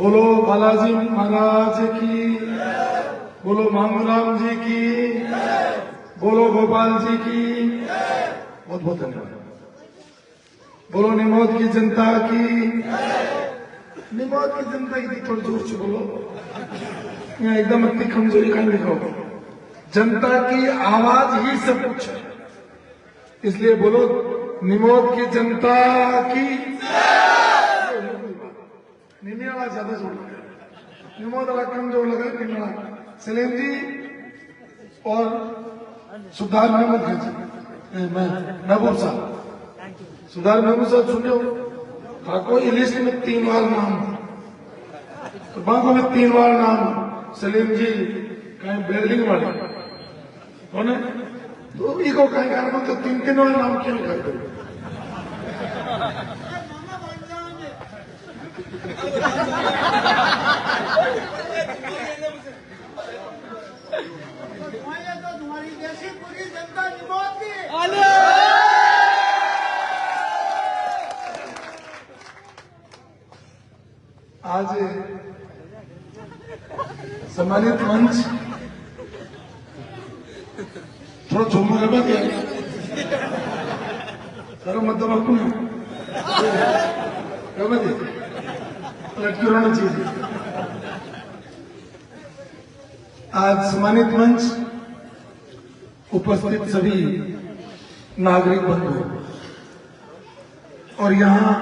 बोलो बालाजी महाराज की, बोलो मांगूराम जी की, बोलो गोपाल जी की। बहुत बहुत धन्यवाद। बोलो निमोद की जनता की, निमोद की जनता की थोड़ी जोर से बोलो, यहाँ एकदम इतनी कमजोरी का लिखो। जनता की आवाज ही सब कुछ है, इसलिए बोलो निमोद की जनता की। निन्याला ज्यादा जोर लगा, निमोद वाला कम जोर लगा। निन्याला सलीम जी और सुधार महमूद खान जी, महबूब साहब, सुधार महमूद साहब सुन लो। ठाको लिस्ट में 3 बार नाम, तो बांको में 3 बार नाम। सलीम जी कहीं बिल्डिंग वाले कौन है, तो इको कहीं कारण तो 3 वाले नाम क्यों करते? तुम्हारी जैसी पूरी जनता निमोद की। आज सम्मानित मंच थोड़ा झूमर लगा दिया करो, मतलब आपको लड़की होना चाहिए। आज सम्मानित मंच, उपस्थित सभी नागरिक बंधु और यहाँ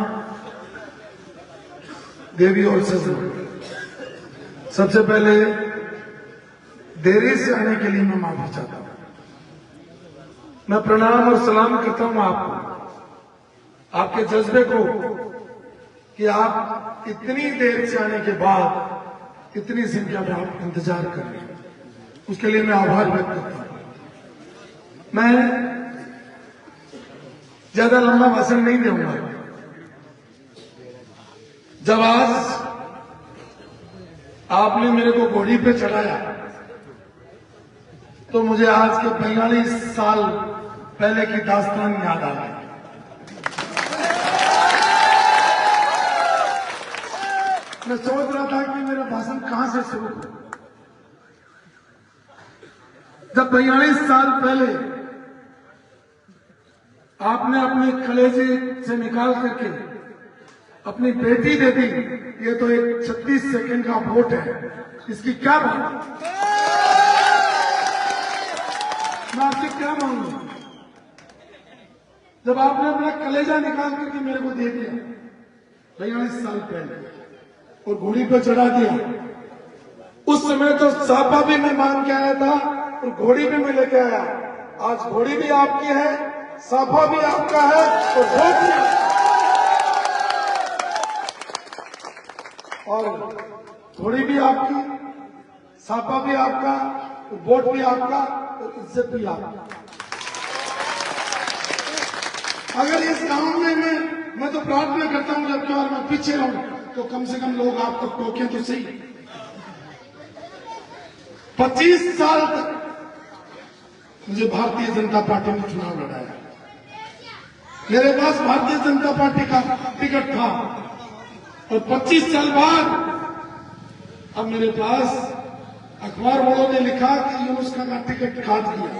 देवी और सजन, सबसे पहले देरी से आने के लिए मैं माफी चाहता हूं। मैं प्रणाम और सलाम करता हूं आपको, आपके जज्बे को कि आप इतनी देर से आने के बाद इतनी संख्या में आप इंतजार कर रहे हैं, उसके लिए मैं आभार व्यक्त करता हूं। मैं ज्यादा लंबा भाषण नहीं दूंगा। जब आज आपने मेरे को घोड़ी पे चढ़ाया तो मुझे आज के 42 साल पहले की दास्तान याद आ गई। मैं सोच रहा था कि मेरा भाषण कहां से शुरू हो। जब 42 साल पहले आपने अपने कलेजे से निकाल करके अपनी बेटी दे दी, ये तो एक 36 सेकंड का वोट है, इसकी क्या बात? मैं आपसे क्या मांगू? जब आपने अपना कलेजा निकाल करके मेरे को दे दिया 42 साल पहले और घोड़ी पर चढ़ा दिया, उस समय तो सापा भी मैं मांग के आया था और घोड़ी भी मैं लेके आया। आज घोड़ी भी आपकी है, साफा भी आपका है और वोट भी आपका। और घोड़ी भी आपकी, साफा भी आपका, वोट भी आपका और इज्जत भी आपका। अगर इस गांव में मैं तो प्रार्थना करता हूं जबकि और मैं पीछे रहूं तो कम से कम लोग आपको टोके तो सही। 25 साल तक मुझे भारतीय जनता पार्टी ने चुनाव लड़ाया। मेरे पास भारतीय जनता पार्टी का टिकट था और 25 साल बाद अब मेरे पास अखबार वालों ने लिखा कि यूनुस खान का टिकट काट दिया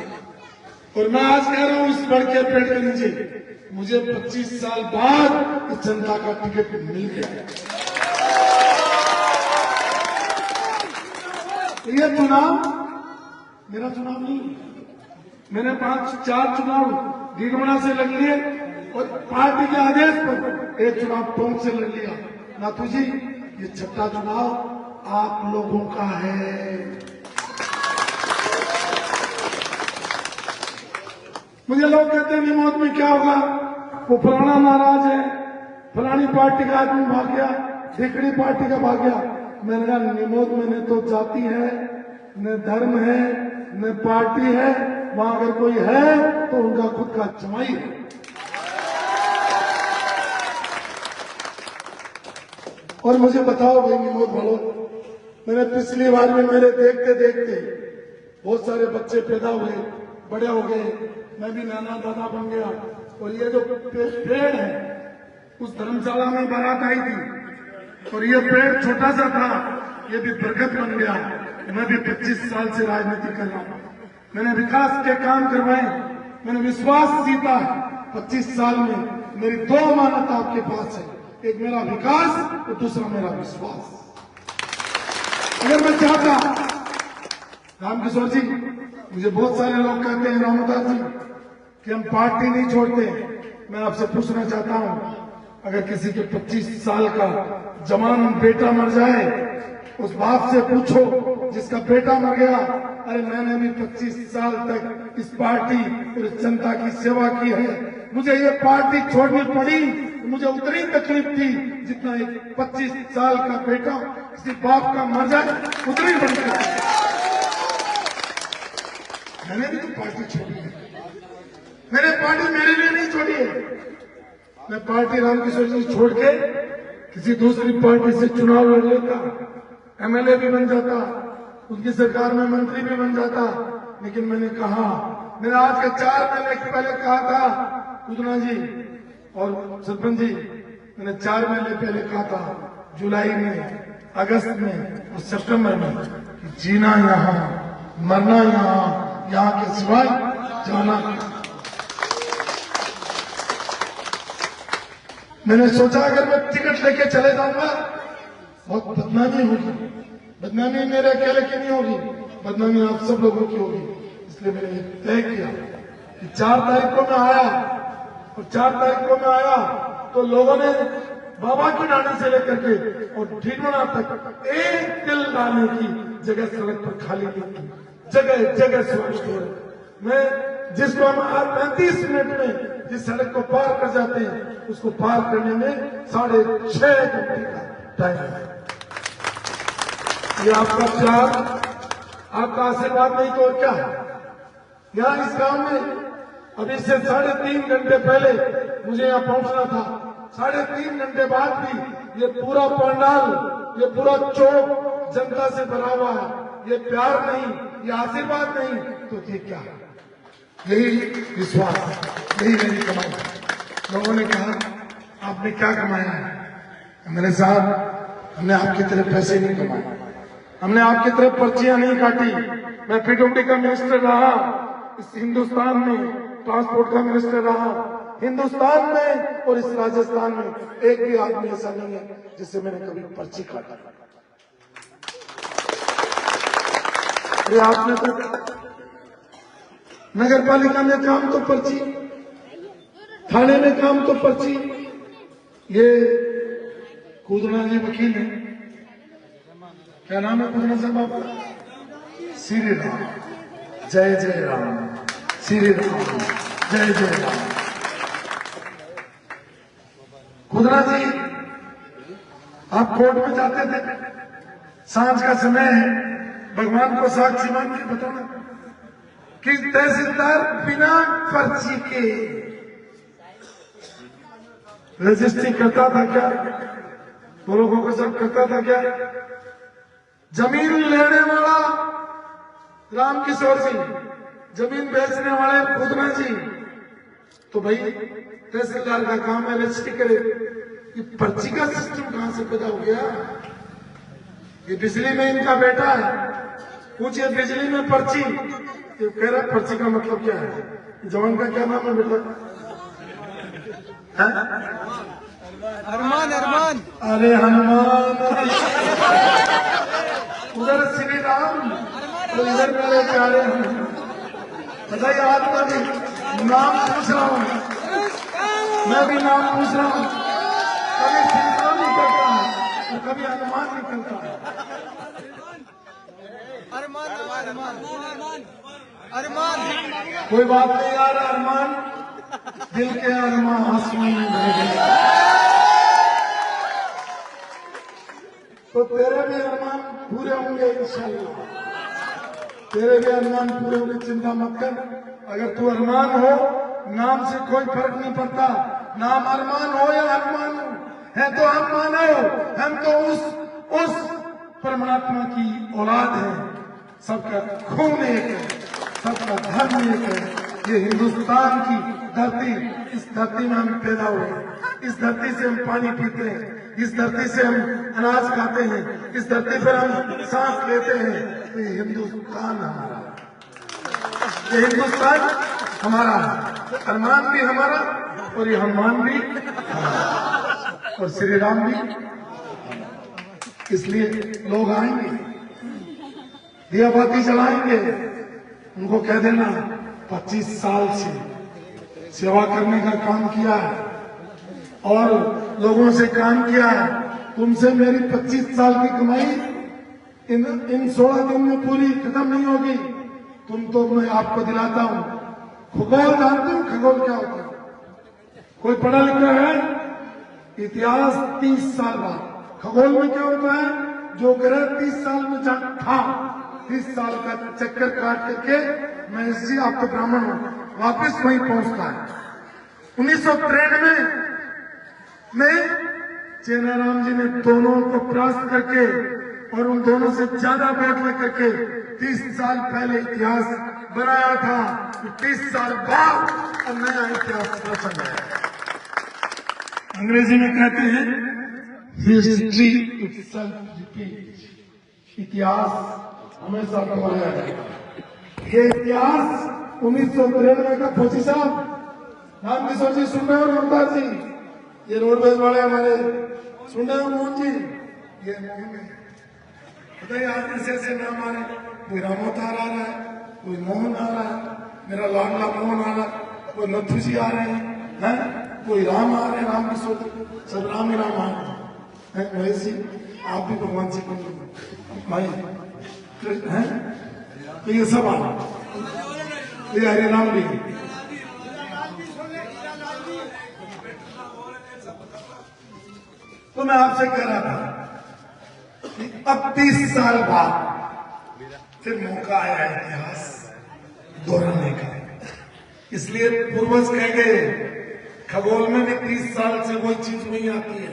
और मैं आज कह रहा हूं इस बड़ के पेड़ के नीचे मुझे 25 साल बाद इस जनता का टिकट मिल गया। ये चुनाव मेरा चुनाव नहीं, मैंने 4 चुनाव डीडमना से लड़ लिए और पार्टी के आदेश पर एक चुनाव टोंक से लड़ लिया। नाथू जी, ये 6ठा चुनाव आप लोगों का है। मुझे लोग कहते हैं निमोद में क्या होगा, वो फलाना नाराज है, फलानी पार्टी का आदमी भाग गया, ढिकड़ी पार्टी का भाग गया। मैंने कहा निमोद में न तो जाति है, न धर्म है, न पार्टी है, वहां अगर कोई है तो उनका खुद का जमाई है। और मुझे बताओ भाई निमोद वालों, मैंने पिछली बार में मेरे देखते देखते बहुत सारे बच्चे पैदा हुए, बड़े हो गए, मैं भी नाना दादा बन गया और ये जो पेड़ है उस धर्मशाला में बारात आई थी और ये पेड़ छोटा सा था, ये भी बरगद बन गया। मैं भी 25 साल से राजनीति कर रहा हूं, मैंने विकास के काम करवाए, मैंने विश्वास जीता। 25 साल में मेरी दो मान्यता आपके पास है, एक मेरा विकास और दूसरा मेरा विश्वास। अगर मैं चाहता, रामकिशोर जी, मुझे बहुत सारे लोग कहते हैं रामदास जी कि हम पार्टी नहीं छोड़ते। मैं आपसे पूछना चाहता हूं, अगर किसी के 25 साल का जवान बेटा मर जाए, उस बाप से पूछो जिसका बेटा मर गया, अरे मैंने भी 25 साल तक इस पार्टी और इस जनता की सेवा की है, मुझे ये पार्टी छोड़नी पड़ी, मुझे उतनी तकलीफ थी जितना एक 25 साल का बेटा किसी बाप का मर जाए, उतनी बड़ी तकलीफ। मैंने भी तो पार्टी छोड़ी है, मैंने पार्टी मेरे लिए नहीं छोड़ी है। मैं पार्टी रामकिशोर जी छोड़ के किसी दूसरी पार्टी से चुनाव लड़ लेता, एमएलए भी बन जाता, उनकी सरकार में मंत्री भी बन जाता। लेकिन मैंने कहा, मैंने आज के 4 महीने पहले कहा था, पूजना जी और सरपंच जी, मैंने 4 महीने पहले कहा था, जुलाई में, अगस्त में और सितंबर में, कि जीना यहाँ, मरना यहाँ के सिवाय जाना। मैंने सोचा अगर मैं टिकट लेके चले जाऊंगा बहुत बदनामी होगी, बदनामी मेरे अकेले की नहीं होगी, बदनामी आप सब लोगों की होगी। इसलिए मैंने तय किया कि 4 तारीख को मैं आया, और 4 तारीख को मैं आया तो लोगों ने बाबा की डांडी से लेकर के और ढींढना तक एक तिल डालने की जगह सड़क पर खाली नहीं की, जगह जगह स्वच्छ हो रहे। मैं जिसको हम 35 मिनट में जिस सड़क को पार कर जाते हैं, उसको पार करने में 6.5 घंटे का टाइम है। ये आपका प्यार, आपका आशीर्वाद नहीं तो और क्या है। यहाँ इस गांव में अभी से 3.5 घंटे पहले मुझे यहाँ पहुंचना था, 3.5 घंटे बाद भी ये पूरा पंडाल, ये पूरा चौक जनता से भरा हुआ है। ये प्यार नहीं, ये आशीर्वाद नहीं तो ये क्या है? यही विश्वास, यही मेरी कमाई। लोगों ने कहा आपने क्या कमाया है? मैंने साहब, हमने आपकी तरफ पैसे नहीं कमाए, हमने आपकी तरफ पर्चियां नहीं काटी। मैं पीडब्ल्यूडी का मिनिस्टर रहा इस हिंदुस्तान में, ट्रांसपोर्ट का मिनिस्टर रहा हिंदुस्तान में, और इस राजस्थान में एक भी आदमी ऐसा नहीं है जिससे मैंने कभी पर्ची काटी। अरे आपने तो नगर पालिका में काम तो पर्ची, थाने में काम तो पर्ची। ये कूदना जी वकील है, क्या नाम है कूदना साहब आपका? श्री राम, जय जय राम, श्री राम, जय जय राम। कूदना जी, आप कोर्ट में जाते थे, सांझ का समय है, भगवान को साक्षी मान के बताना कि तहसीलदार बिना पर्ची के रजिस्ट्री करता था क्या? लोगों को सब करता था क्या? जमीन लेने वाला रामकिशोर जी, जमीन बेचने वाले कूदना जी, तो भाई तहसीलदार का काम है रजिस्ट्री करे। ये पर्ची का सिस्टम कहां से पैदा हो गया? ये बिजली में इनका बेटा है, पूछिए बिजली में पर्ची। ये कह रहा पर्ची का मतलब क्या है? जवान का क्या नाम है बेटा? अरमान, अरमान। अरे हनुमान, उधर श्री राम, तो इधर मेरे प्यारे बताइए। आत्मा भी नाम पूछ रहा हूँ, मैं भी नाम पूछ रहा हूँ। कभी श्री राम निकलता है और कभी हनुमान निकलता है। अरमान, अरमान, अरमान। कोई बात नहीं यार, अरमान दिल के अरमान आसमान में बह गए, तो तेरे भी अरमान पूरे होंगे इंशाल्लाह, तेरे भी अरमान पूरे होंगे, चिंता मत कर। अगर तू अरमान हो, नाम से कोई फर्क नहीं पड़ता, नाम अरमान हो या अरमान हो, है तो हम मानो, हम तो उस परमात्मा की औलाद है। सबका खून एक है, सबका धर्म एक है, ये हिंदुस्तान की धरती, इस धरती में हम पैदा हुए, इस धरती से हम पानी पीते हैं, इस धरती से हम अनाज खाते हैं, इस धरती पर हम सांस लेते हैं। तो ये हिंदुस्तान हमारा, ये हिंदुस्तान हमारा है। अरमान भी हमारा और ये हनुमान भी हमारा और श्री राम भी। इसलिए लोग आएंगे, दिया बाती जलाएंगे, उनको कह देना 25 साल से सेवा करने का काम किया है और लोगों से काम किया है, तुमसे मेरी 25 साल की कमाई इन 16 दिन में पूरी खत्म नहीं होगी। तुम तो मैं आपको दिलाता हूं, खगोल जानते हो? खगोल क्या होता है? कोई पढ़ा लिखा है? इतिहास 30 साल बाद। खगोल में क्या होता है? जो ग्रह 30 साल में था, 30 साल का चक्कर काट करके, मैं इससे आपको ब्राह्मण हूं, वापिस वहीं पहुंचता है। 1993 में चेनाराम जी ने दोनों को परास्त करके और उन दोनों से ज्यादा वोट लेकर के 30 साल पहले इतिहास बनाया था। 30 साल बाद अब नया इतिहास रचा गया। अंग्रेजी में कहते हैं हिस्ट्री इटसेल्फ रिपीट, इतिहास हमेशा दोहराया जाएगा। ये इतिहास 1993 का फौजी साहब राम किशोर जी सुन रहे हो, नमदार जी, ये रोडवेज वाले हमारे सुन रहे हो, मोहन जी, ये बताइए आज ऐसे ऐसे नाम आ रहे, कोई रामोतार आ रहा है, कोई मोहन आ रहा है, मेरा लाडला मोहन आ रहा है, कोई नथु जी आ रहे हैं, कोई राम आ रहे हैं, राम किशोर, सब राम ही राम आ रहे हैं। वैसे आप भी भगवान से कम भाई हैं, तो ये सब आ रहा, ये हरे राम भी। तो मैं आपसे कह रहा था कि अब 30 साल बाद फिर मौका आया इतिहास दोहराने का। इसलिए पूर्वज कह गए खगोल में भी 30 साल से वही चीज नहीं आती है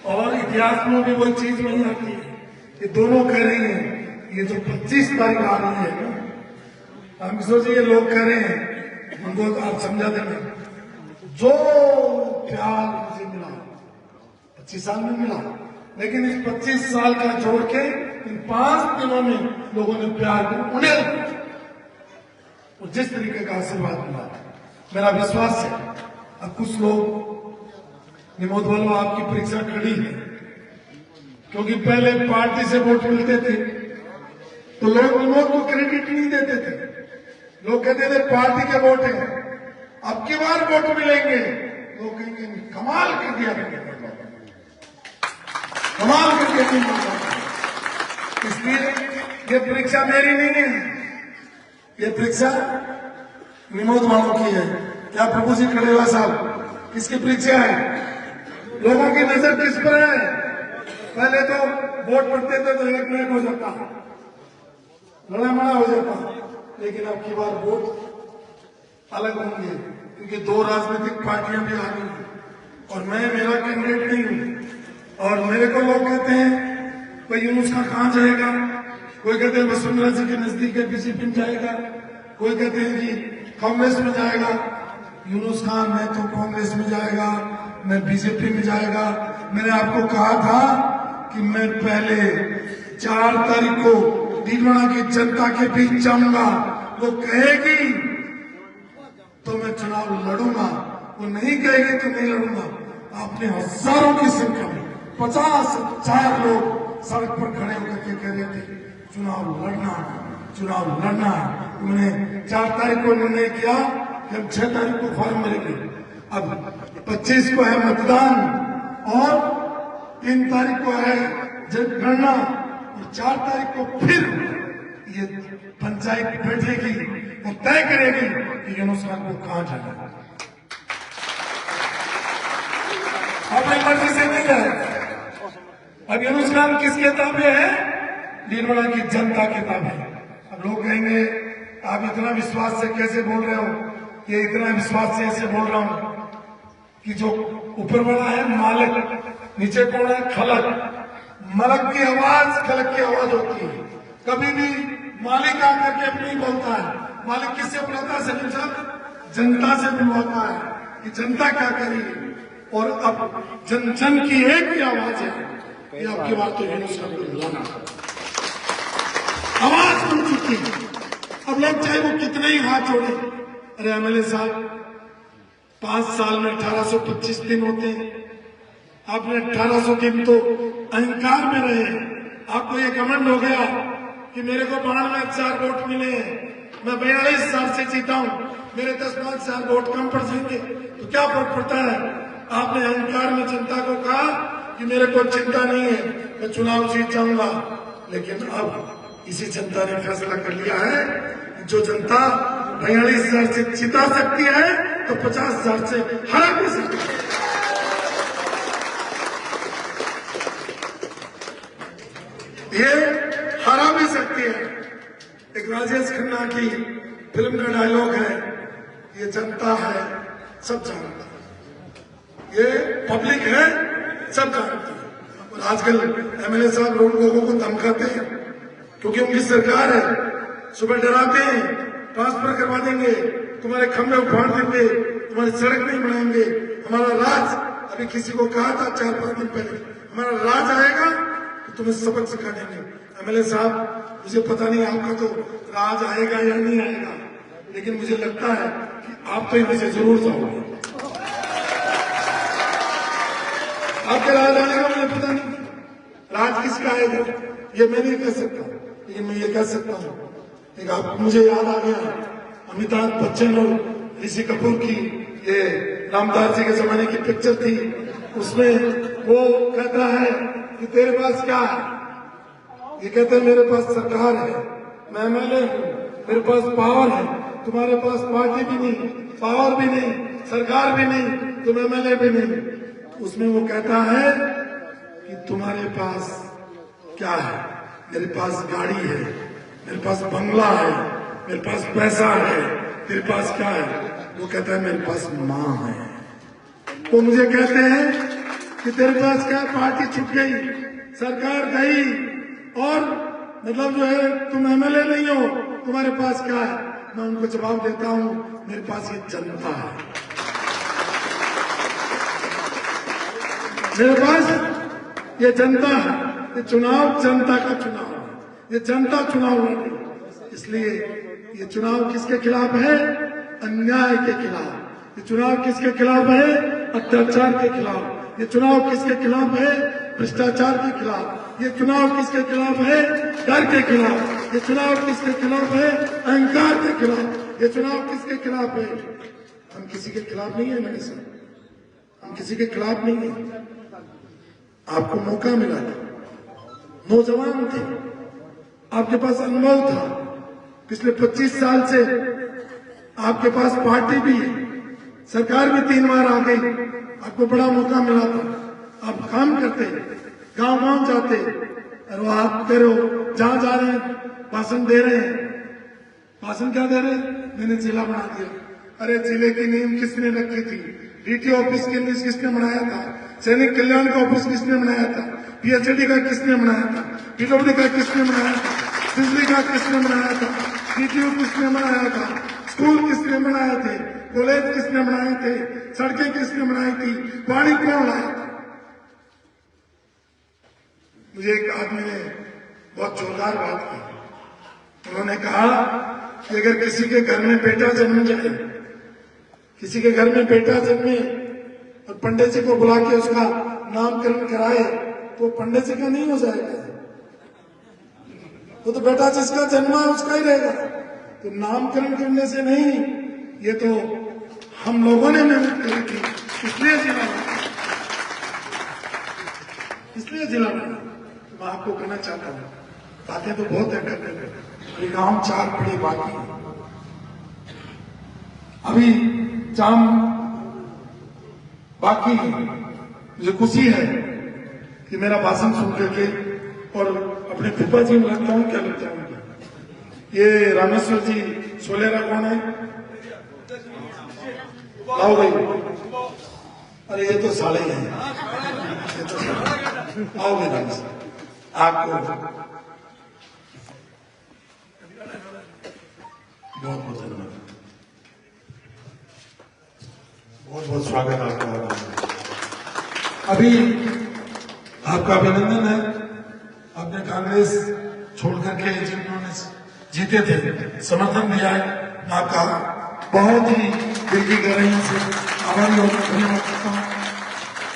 और इतिहास में भी वही चीज नहीं आती है। ये दोनों कह रही हैं, ये जो 25 तारीख आ रही है ना, हम सोचिए, ये लोग कह रहे हैं, उनको आप समझा देना, जो प्यार मुझे मिला 25 साल में मिला, लेकिन इस 25 साल का छोड़ के इन 5 दिनों में लोगों ने प्यार को उन्हें और जिस तरीके का आशीर्वाद मिला, मेरा विश्वास है अब कुछ लोग निमोद वालों आपकी परीक्षा खड़ी है, क्योंकि पहले पार्टी से वोट मिलते थे तो लोग निमोद को क्रेडिट नहीं देते थे, लोग कहते थे पार्टी के वोट है। अब की बार वोट मिलेंगे, लोग कहेंगे कमाल कर दिया, कमाल कर दिया। इसलिए ये परीक्षा मेरी नहीं है, ये परीक्षा निमोद वालों की है। क्या प्रभु जी खड़ेला साहब, किसकी परीक्षा है? लोगों की नजर किस पर है? पहले तो वोट पड़ते थे तो एक मिनट हो जाता, लड़ा मड़ा हो जाता, लेकिन अब की बार वोट अलग होंगे, क्योंकि 2 राजनीतिक पार्टियां भी आ गई और मैं मेरा कैंडिडेट नहीं हूं। और मेरे को लोग कहते हैं भाई यूनुस खान कहां जाएगा, कोई कहते हैं वसुंधरा जी के नजदीक है बीजेपी में जाएगा, कोई कहते हैं जी कांग्रेस में जाएगा। यूनुस खान मैं तो कांग्रेस में जाएगा, मैं बीजेपी में जाएगा। मैंने आपको कहा था कि मैं पहले 4 तारीख को डीडवाना की जनता के बीच जाऊंगा, वो कहेगी तो मैं चुनाव लड़ूंगा, वो नहीं कहेगी तो नहीं लड़ूंगा। आपने हजारों की संख्या में 50,000 लोग सड़क पर खड़े होकर के कह रहे थे चुनाव लड़ना, चुनाव लड़ना। उन्होंने 4 तारीख को निर्णय किया कि हम 6 तारीख को फॉर्म भरेंगे। अब 25 को है मतदान और 3 तारीख को है जनगणना और 4 तारीख को फिर ये पंचायत बैठेगी और तय करेगी कि यूनुस खान को कहां जाना है। अपनी मर्जी से नहीं है। अब यूनुस खान किसके ताबे है? डीडवाना की जनता के ताबे। अब लोग कहेंगे आप इतना विश्वास से कैसे बोल रहे हो? ये इतना विश्वास से ऐसे बोल रहा हूं कि जो ऊपर वाला है मालिक, नीचे कौन है? खलक। मलक की आवाज खलक की आवाज होती है। कभी भी मालिक आकर के अपनी बोलता है। मालिक किससे बुलाता है? सलीम साहब जनता से मिलवाता है कि जनता क्या करी, और अब जन जन की एक ही आवाज है कि आपकी बात तो यूनुस को बुलाना आवाज बन चुकी है। अब लोग चाहे वो कितने ही हाथ जोड़े, अरे एमएलए साहब 5 साल में 1825 दिन होते हैं, आपने 1800 दिन तो अहंकार में रहे, आपको ये घमंड हो गया कि मेरे को 92,000 वोट मिले हैं, मैं 42,000 से जीता हूं, मेरे 10,000 वोट कम पड़ जाएंगे तो क्या फर्क पड़ता है। आपने अहंकार में जनता को कहा कि मेरे को चिंता नहीं है, मैं चुनाव जीत जाऊंगा, लेकिन अब इसी जनता ने फैसला कर लिया है कि जो जनता 42,000 से जिता सकती है तो 50,000 से हरा भी सकती है। ये हरा भी सकती है। एक राजेश खन्ना की फिल्म का डायलॉग है, ये जनता है सब जानता है, ये पब्लिक है सब जानती है। और आजकल एमएलए साहब लोगों को धमकाते हैं क्योंकि उनकी सरकार है, सुबह डराते हैं ट्रांसफर करवा देंगे, तुम्हारे खंभे उखाड़ देंगे, तुम्हारी सड़क नहीं बनाएंगे, हमारा राज, अभी किसी को कहा था 4-5 दिन पहले, हमारा राज आएगा तो तुम्हें सबक सिखा देंगे। एमएलए साहब मुझे पता नहीं आपका तो राज आएगा या नहीं आएगा, लेकिन मुझे लगता है कि आप तो इनमें से जरूर जाओगे। आपके राज आएगा मुझे पता नहीं, राज किसका आएगा ये मैं नहीं कह सकता, लेकिन मैं ये कह सकता हूँ एक आप मुझे याद आ गया अमिताभ बच्चन और ऋषि कपूर की ये रामदास जी के जमाने की पिक्चर थी, उसमें वो कहता है कि तेरे पास क्या है, ये कहते हैं मेरे पास सरकार है, मैं एमएलए हूँ, मेरे पास पावर है, तुम्हारे पास पार्टी भी नहीं, पावर भी नहीं, सरकार भी नहीं, तुम एमएलए भी नहीं। उसमें वो कहता है कि तुम्हारे पास क्या है, मेरे पास गाड़ी है, मेरे पास बंगला है, मेरे पास पैसा है, तेरे पास क्या है, वो कहता है मेरे पास माँ है। वो मुझे कहते हैं कि तेरे पास क्या, पार्टी छूट गई, सरकार गई, और मतलब जो है तुम एमएलए नहीं हो, तुम्हारे पास क्या है। मैं उनको जवाब देता हूं, मेरे पास ये जनता है, मेरे पास ये जनता है, ये चुनाव जनता का चुनाव है, ये जनता चुनाव लड़ी, इसलिए ये चुनाव किसके खिलाफ है, अन्याय के खिलाफ। ये चुनाव किसके खिलाफ है, अत्याचार के खिलाफ। ये चुनाव किसके खिलाफ है, भ्रष्टाचार के खिलाफ। ये चुनाव किसके खिलाफ है, डर के खिलाफ। ये चुनाव किसके खिलाफ है, अहंकार के खिलाफ। ये चुनाव किसके खिलाफ है, हम किसी के खिलाफ नहीं है मेरे साथ, हम किसी के खिलाफ नहीं है। आपको मौका मिला था, नौजवान थे, आपके पास अनुभव था, पिछले 25 साल से आपके पास पार्टी भी है, सरकार भी 3 बार आ गई, आपको बड़ा मौका मिला था, आप काम करते, गांव-गांव जाते, और वो आप करो जहां जा रहे हैं भाषण दे रहे हैं, भाषण क्या दे रहे हैं, मैंने जिला बना दिया। अरे जिले की नींव किसने रखी थी, डीटीओ ऑफिस की नींव किसने बनाया था, सैनिक कल्याण का ऑफिस किसने बनाया था, पीएचडी का किसने बनाया था, पीडब्ल्यूडी का किसने बनाया था, बिजली का किसने बनाया था, डीटीओ किसने बनाया था, स्कूल किसने बनाए थे, कॉलेज किसने बनाए थे, सड़कें किसने बनाई थी, पानी कौन लाया था। मुझे एक आदमी ने बहुत जोरदार बात की, उन्होंने कहा कि अगर किसी के घर में बेटा जन्म जाए, किसी के घर में बेटा जन्मे और पंडित जी को बुला के उसका नामकरण कराए तो पंडित जी का नहीं हो जाएगा, वो तो बेटा जिसका जन्मा है उसका ही रहेगा। तो नामकरण करने से नहीं, ये तो हम लोगों ने मेहनत करी थी, इसलिए जिला बना, इसलिए जिला बना। मैं आपको कहना चाहता हूँ, बातें तो बहुत है करने में, परिणाम 4 बड़ी बाकी है। अभी जाम बाकी है। मुझे खुशी है कि मेरा भाषण सुन करके, और अपने फूफा जी में लगता हूँ, क्या लगता हूँ, ये रामेश्वर जी सोलेरा कौन है, आओ भाई, अरे ये तो साले हैं, ये तो आओ भाई रामेश्वर, आपको बहुत बहुत धन्यवाद। बहुत बहुत स्वागत है आपका। अभी आपका अभिनंदन है, आपने कांग्रेस छोड़ करके जिन्होंने जीते थे समर्थन दिया है, आपका बहुत ही दिल की गहराइयों से आभारी और धन्यवाद करता हूँ।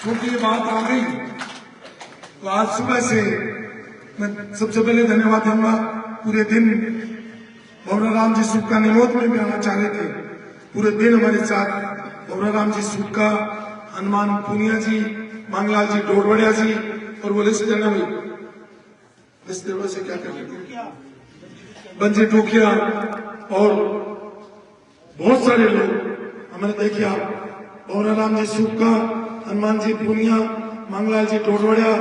क्योंकि ये बात आ गई तो आज सुबह से मैं सबसे पहले धन्यवाद दूंगा। पूरे दिन भवराम जी सूप का निमोद में भी आना चाह रहे थे, पूरे दिन हमारे साथ भवराम जी सूप का, हनुमान पुनिया जी, मांगलाल जी डोडवड़िया जी और वो लिस्ट देना भी लिस्ट से क्या कर बंजी टोकिया और बहुत सारे लोग हमारे देखिए आप भवराम जी सूप का, हनुमान जी पुनिया, मांगलाल जी डोडवड़िया,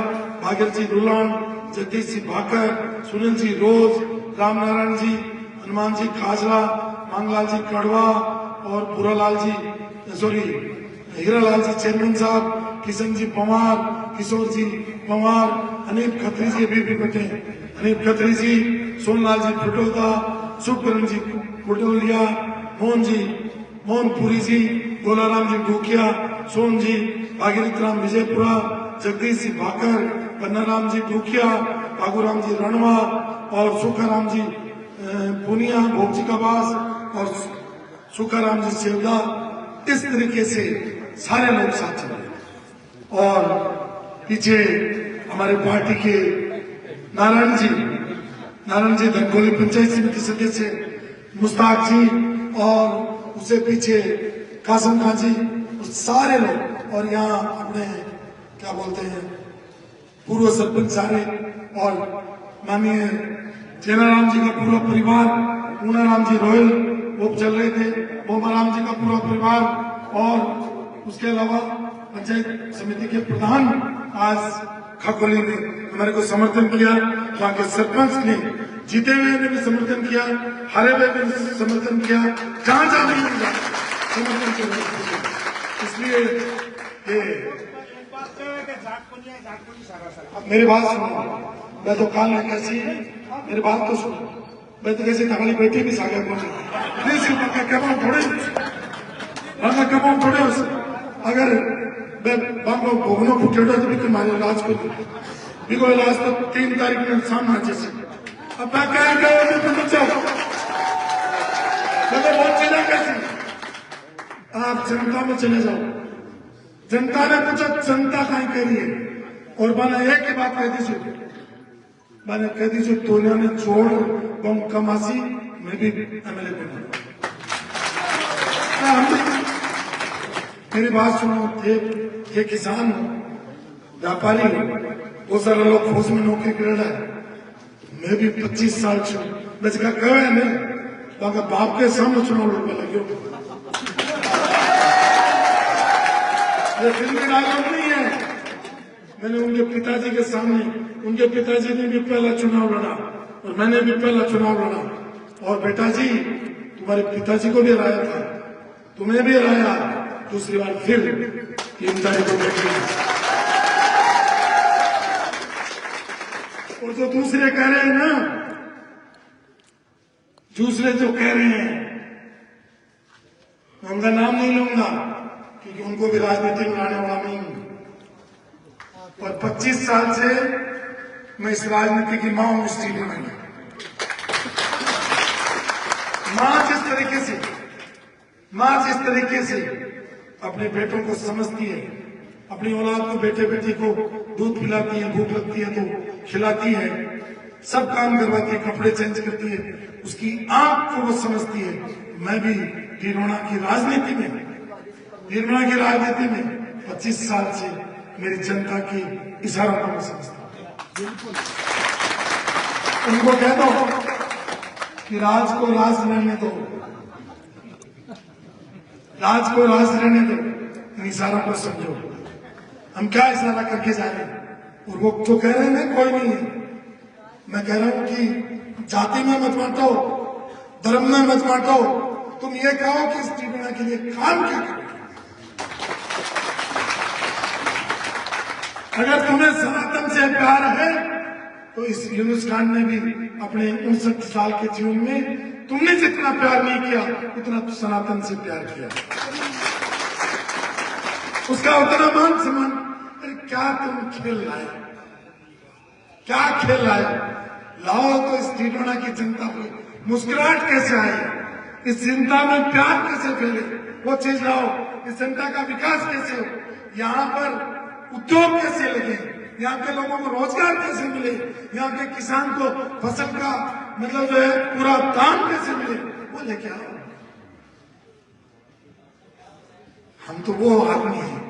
भागीर जी दुलान, जगदीश जी भाकर, सुनील जी रोज, रामनारायण जी, हनुमान जी खाजरा, मांगलाल जी कड़वा और भूरालाल जी सॉरी हीरालाल जी चेयरमैन साहब, किशन जी पवार, किशोर जी पवार, अनीप खत्री जी अभी भी बैठे हैं, अनीप खत्री जी, सोनलाल जी फटोदा, सुखकरण जी कुटोलिया, मोहनपुरी जी, गोलाराम जी डोकिया, सोन जी, भागीरथ राम विजयपुरा, जगदीश जी भाकर, पन्नाराम जी डोकिया, बाबूराम जी रणवा और सुखाराम जी पुनिया, भोगजी कबास और सुखाराम जी सेवदा। इस तरीके से सारे लोग साथ चले और पीछे हमारे पार्टी के नारायण जी धनकोली पंचायत समिति सदस्य, मुश्ताक जी और उससे पीछे कासम खान जी, सारे लोग और यहाँ अपने क्या बोलते हैं पूर्व सरपंच सारे और माननीय जैनाराम जी का पूरा परिवार, पूनाराम जी रोयल वो चल रहे थे, बोमाराम जी का पूरा परिवार और उसके अलावा पंचायत समिति के प्रधान आज खकोली ने हमारे को समर्थन किया, वहां के सरपंच ने जीते हुए ने भी समर्थन किया, हारे हुए भी समर्थन किया, जहां जहां नहीं मिला समर्थन किया। इसलिए ये मेरी बात सुनो, मैं तो काल में कैसी मेरी बात तो सुनो, मैं तो कैसे तगड़ी बेटी भी सागर पहुंची नहीं सिर्फ कमाऊं थोड़े अगर बांगो भोगनो फुटेडो तो भी मारे इलाज को बिको इलाज तो 3 तारीख में सामना जैसे अब मैं क्या गया तो बच्चा मैं बहुत चीजें कैसी आप जनता में चले जाओ, जनता ने पूछा जनता कहीं कह रही है और मैंने एक ही बात कह दी तोलिया ने छोड़ बम कमासी मैं भी एमएलए बना। मेरी बात सुनो, ये किसान व्यापारी बहुत सारे लोग फौज में नौकरी कर रहा है, मैं भी 25 साल से मैं कहे नहीं बाप के सामने चुनाव लड़ने लगे। ये फिल्मी डायलॉग नहीं है, मैंने उनके पिताजी के सामने, उनके पिताजी ने भी पहला चुनाव लड़ा और मैंने भी पहला चुनाव लड़ा और बेटा जी तुम्हारे पिताजी को भी हराया था, तुम्हें भी हराया, दूसरी बार फिर ईमानदारी को देखेंगे। और जो दूसरे कह रहे हैं ना, दूसरे जो कह रहे हैं मैं उनका नाम नहीं लूंगा क्योंकि उनको भी राजनीति में लाने वाला नहीं हूं, और 25 साल से मैं इस राजनीति की मां हूं, स्टील में मां जिस तरीके से अपने बेटों को समझती है, अपनी औलाद को बेटे बेटी को दूध पिलाती है, भूख लगती है तो खिलाती है, सब काम करवाती है, कपड़े चेंज करती है, उसकी आंख को वो समझती है। मैं भी वीरोना की राजनीति में 25 साल से मेरी जनता की इशारों को मैं समझता हूं। उनको कह दो कि राज को राज रहने दो, राज को राज रहने दो, इन इशारों को समझो। हम क्या इशारा करके जा रहे हैं, और वो तो कह रहे हैं कोई नहीं है, मैं कह रहा हूं कि जाति में मत बांटो, धर्म में मत बांटो, तुम ये कहो कि इस ट्रिब्यूनल के लिए काम क्या करो। अगर तुम्हें सनातन से प्यार है तो इस यूनुस खान ने भी अपने 59 साल के जीवन में तुमने जितना प्यार नहीं किया उतना सनातन से प्यार किया। उसका उतना मान सम्मान। अरे क्या तुम खेल लाए, क्या खेल लाए? लाओ तो इस टीटोना की जनता को मुस्कुराहट कैसे आए, इस जनता में प्यार कैसे फैले, वो चीज लाओ। इस जनता का विकास कैसे हो, यहाँ पर उद्योग कैसे लगे, यहाँ के लोगों को रोजगार कैसे मिले, यहाँ के किसान को फसल का मतलब जो है पूरा दाम कैसे मिले, वो लेके आओ। हम तो वो आदमी हैं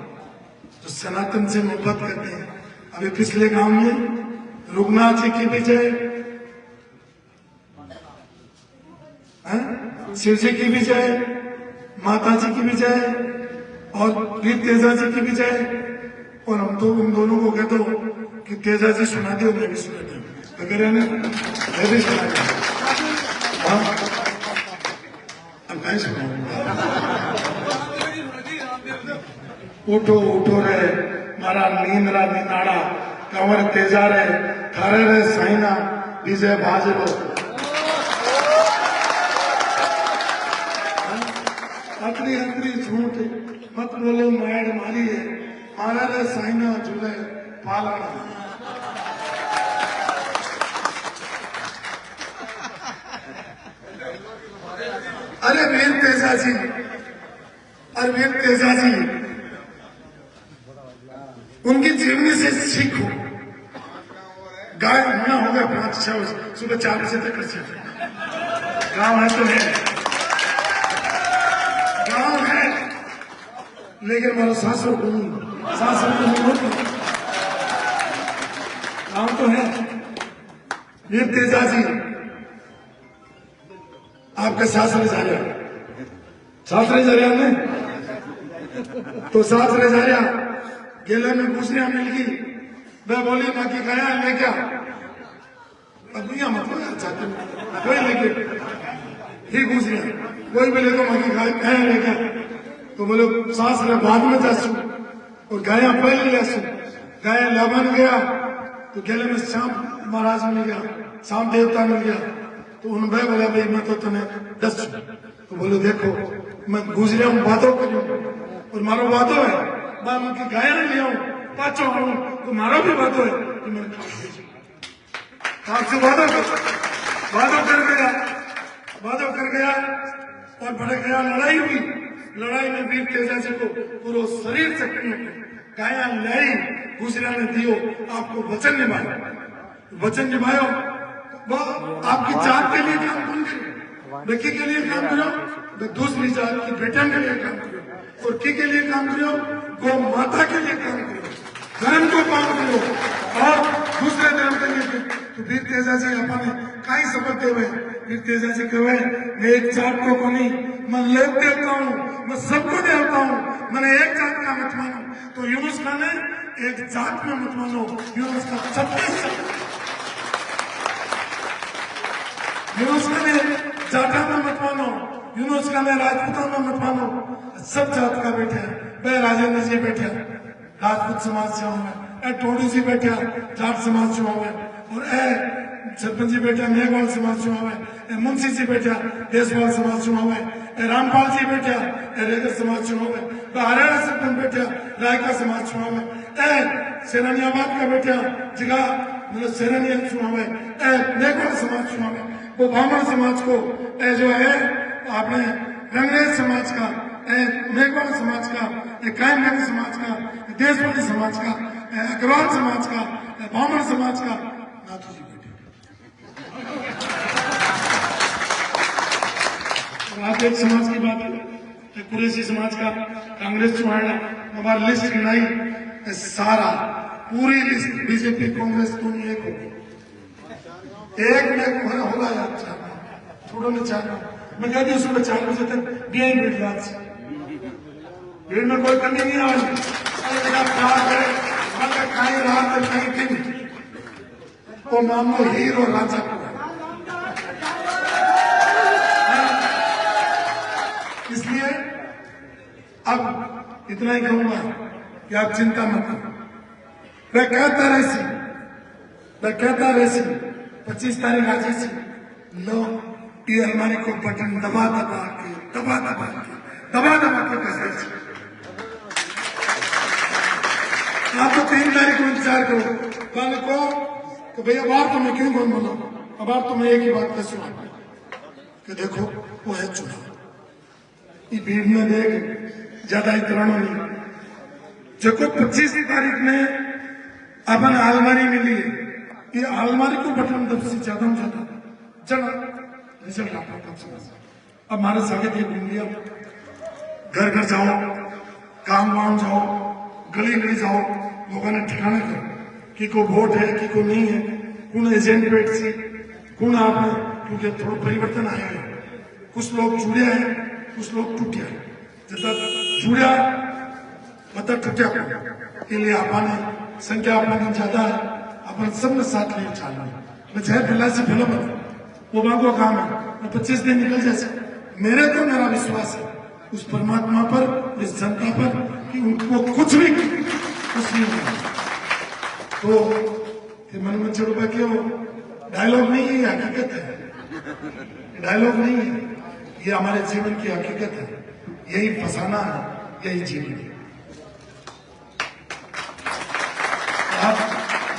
जो सनातन से मोहब्बत करते हैं। अभी पिछले गांव में रघुनाथ जी की विजय, शिव जी की विजय, माता जी की विजय और वीर तेजा जी की विजय। और हम तो उन दोनों को कहते हो कि तेजा जी सुना दो, मैं भी सुना दूं अगर मैं भी सुना दूं। अब मैं सुनाऊंगा। उठो उठो रे मारा नींदरा निनाड़ा, कंवर तेजा रे थारे रे साइना विजय भाजलो। अतरी अतरी झूठ मत बोलो मैड मारी है, मारा रे साइना झूले पालना। अरे वीर तेजा जी, अरे वीर तेजा जी, उनकी जीवनी से सीखो। गाय होना होगा 5-6 बजे, सुबह 4 बजे तक कर सकते। गाँव है तो है, गाँव है, लेकिन हमारा सासुर को नहीं, गाँव तो है। वीर तेजा जी, आपका सासरे जा रहा, सासरे जा रहा है तो सासरे जा रहा, गेले में गुजरिया मिल गई, मैं बोली माँ की गया ले क्या, अब दुनिया मतलब यार चाहते कोई लेके ही गुजरिया, कोई बोले तो माँ की गया ले क्या, तो बोले सास ने बाद में जासू और गाया पहले ले आसू। गाया लाभन गया तो गेले में श्याम महाराज मिल गया, श्याम देवता मिल गया, तो उन्होंने बोला भाई मैं तो तुम्हें 10, तो बोले देखो मैं गुजरिया हूँ, बातों करूँ और मारो बातों है, मैं उनकी गाया नहीं लिया हूँ, पाचो हूँ तो मारो भी बातों है कि मैंने आपसे वादों कर गया और बड़े गया। लड़ाई हुई, लड़ाई में वीर तेजा जी को पूरा शरीर से गाया लाई, गुजरिया ने दियो आपको वचन निभाया, वचन निभायो। वो आपकी जात के लिए काम कौन करे, बेटी के लिए काम करो, दूसरी जात की बेटन के लिए काम करो, और की के लिए काम करो, गौ माता के लिए काम करो, धर्म को काम करो और दूसरे धर्म के लिए। तो वीर तेजा जी अपने कई समझते हुए वीर तेजा जी कहे मैं एक जात को नहीं, मैं लोक देवता हूँ, मैं सबको देवता हूँ, मैंने एक जात का मत मानो। तो यूनुस खान ने एक जात में मत मानो, यूनुस का 36 यूनुस खान ने जाटा में मत मानो, यूनुस खान ने राजपूता में मत मानो, सब जात का बैठे वह राजेंद्र जी बैठे राजपूत समाज से होंगे, टोडू जी बैठे जाट समाज से होंगे, और सरपंच जी बैठे मेघवाल समाज से होंगे, मुंशी जी बैठे देशवाल समाज से होंगे, रामपाल जी बैठे रेगर समाज से होंगे, हरियाणा सरपंच बैठे रायका समाज से होंगे, सेनानियाबाद का बैठे जिला मतलब सेनानिया से होंगे, मेघवाल समाज से होंगे, वो ब्राह्मण समाज को जो है आपने रंगरेज समाज का, मेघवाल समाज का, कायमगंज समाज का, देशवाली समाज का, अग्रवाल समाज का, ब्राह्मण समाज का, नाथू जी बैठे। आप एक समाज की बात है, कुरैशी समाज का कांग्रेस चुहाड़ा हमारी लिस्ट गिनाई, सारा पूरी लिस्ट बीजेपी कांग्रेस दोनों एक हो गई, एक में होगा यार छोड़ो न चाहना। मैं कहती हूँ सुबह 4 बजे तक भीड़ रात से, भीड़ में कोई कमी नहीं आ रही, कहीं रात कहीं दिन, तो मामलो हीर और राजा को। इसलिए अब इतना ही कहूंगा कि आप चिंता मत करो, मैं कहता रहसी 25 तारीख आज से लो ये अलमारी को बटन दबा दबा के कैसे आप तो 3 तारीख को इंतजार करो। कल को कि भैया बाहर तो मैं क्यों कौन बोला, अब आप तो मैं एक ही बात कर सुना कि देखो वो है चुनाव। ये भीड़ में देख ज्यादा इतना नहीं जो 25 तारीख ने अपन आलमारी मिली है, ये आलमारी को बटन दबसी ज्यादा हो जाता चलो रिजल्ट आता तब समझ। अब हमारे साथ ये घूम लिया, घर घर जाओ, काम वाम जाओ, गली गली जाओ, लोगों ने ठिकाने करो कि को वोट है कि को नहीं है, कौन एजेंट पेट सी कौन आपने, क्योंकि थोड़ा परिवर्तन आया है। कुछ लोग जुड़े हैं, कुछ लोग टूटे हैं। जितना जुड़ा मतलब टूटा के लिए आपने संख्या अपना ज्यादा है, अपन सबने साथ ले चलना मैं चाहे पहला से पहला बता वो मांगो काम है 25 दिन निकल जैसे मेरे को मेरा विश्वास है उस परमात्मा पर, इस जनता पर कि उनको कुछ नहीं होगा। तो मन में चढ़ क्यों डायलॉग नहीं है, हकीकत है। डायलॉग नहीं है, ये हमारे जीवन की हकीकत है। यही फसाना है, यही जीवन है।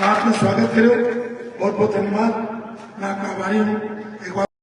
आप में स्वागत करो, बहुत बहुत धन्यवाद। मैं आपका आभारी हूँ। एक बार